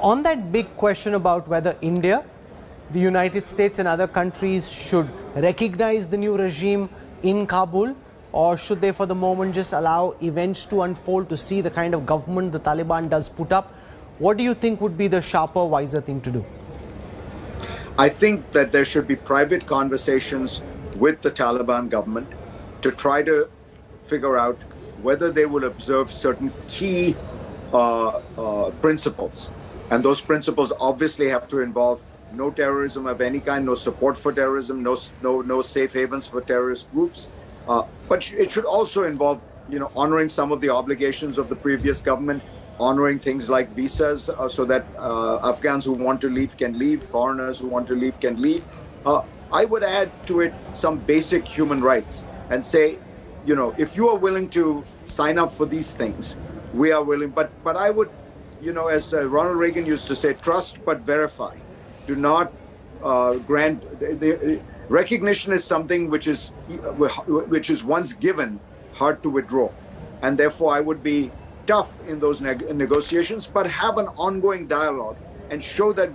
On that big question about whether India, the United States and other countries should recognize the new regime in Kabul, or should they for the moment just allow events to unfold to see the kind of government the Taliban does put up, what do you think would be the sharper, wiser thing to do? I think that there should be private conversations with the Taliban government to try to figure out whether they will observe certain key principles. And those principles obviously have to involve no terrorism of any kind, no support for terrorism, no safe havens for terrorist groups. But it should also involve, honoring some of the obligations of the previous government, honoring things like visas so that Afghans who want to leave can leave, foreigners who want to leave can leave. I would add to it some basic human rights and say, if you are willing to sign up for these things, we are willing. But I would, as Ronald Reagan used to say, trust but verify. Do not grant. Recognition is something which is once given, hard to withdraw, and therefore I would be tough in those negotiations, but have an ongoing dialogue and show that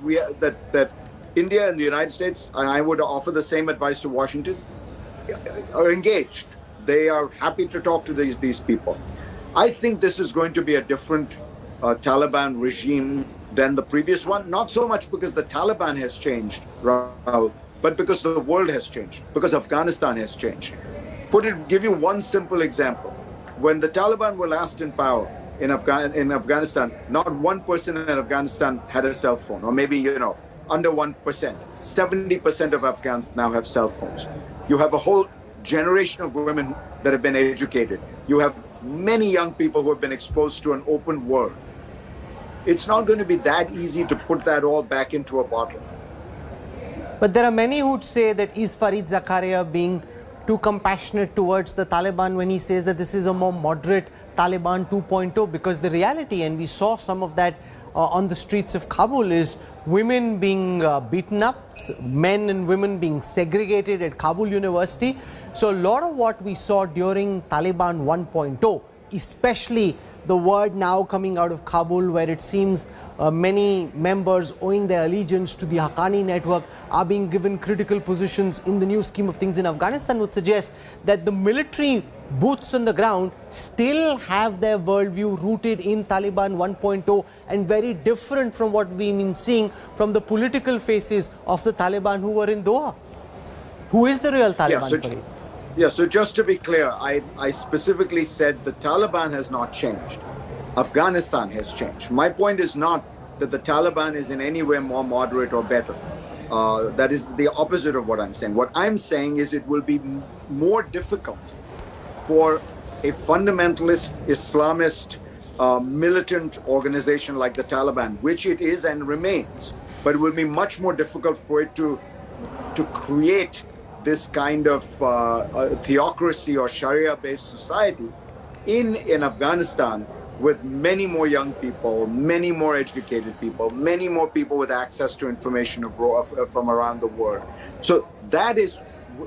that India and the United States, and I would offer the same advice to Washington, are engaged. They are happy to talk to these people. I think this is going to be a different Taliban regime than the previous one, not so much because the Taliban has changed, Rahul, but because the world has changed, because Afghanistan has changed. Give you one simple example. When the Taliban were last in power in Afghanistan, not one person in Afghanistan had a cell phone, or maybe, under 1%. 70% of Afghans now have cell phones. You have a whole generation of women that have been educated. You have many young people who have been exposed to an open world. It's not going to be that easy to put that all back into a bottle. But there are many who would say that is Fareed Zakaria being too compassionate towards the Taliban when he says that this is a more moderate Taliban 2.0, because the reality, and we saw some of that on the streets of Kabul, is women being beaten up, men and women being segregated at Kabul University. So a lot of what we saw during Taliban 1.0, especially the word now coming out of Kabul where it seems many members owing their allegiance to the Haqqani network are being given critical positions in the new scheme of things in Afghanistan, would suggest that the military boots on the ground still have their worldview rooted in Taliban 1.0 and very different from what we've been seeing from the political faces of the Taliban who were in Doha. Who is the real Taliban? So just to be clear, I specifically said the Taliban has not changed. Afghanistan has changed. My point is not that the Taliban is in any way more moderate or better. That is the opposite of what I'm saying. What I'm saying is it will be more difficult for a fundamentalist Islamist militant organization like the Taliban, which it is and remains, but it will be much more difficult for it to create this kind of theocracy or Sharia-based society in Afghanistan, with many more young people, many more educated people, many more people with access to information abroad, from around the world. So that is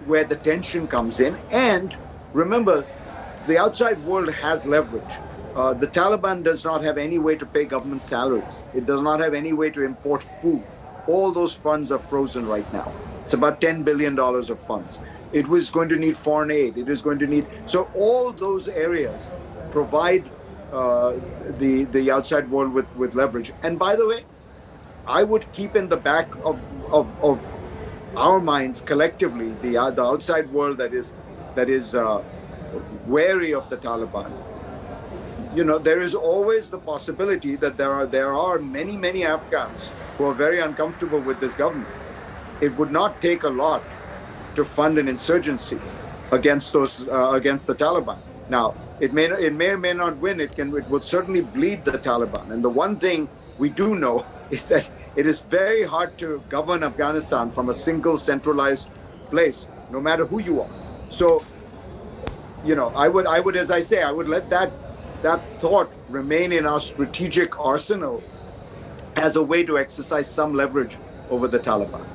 where the tension comes in. And remember, the outside world has leverage. The Taliban does not have any way to pay government salaries. It does not have any way to import food. All those funds are frozen right now. It's about $10 billion of funds. It was going to need foreign aid. It is going to need... So all those areas provide the outside world with leverage. And by the way, I would keep in the back of our minds collectively the outside world that is wary of the Taliban. There is always the possibility that there are many Afghans who are very uncomfortable with this government. It would not take a lot to fund an insurgency against the Taliban. Now, it may or may not win. It would certainly bleed the Taliban. And the one thing we do know is that it is very hard to govern Afghanistan from a single centralized place, no matter who you are. So, I would, as I say, I would let that thought remain in our strategic arsenal as a way to exercise some leverage over the Taliban.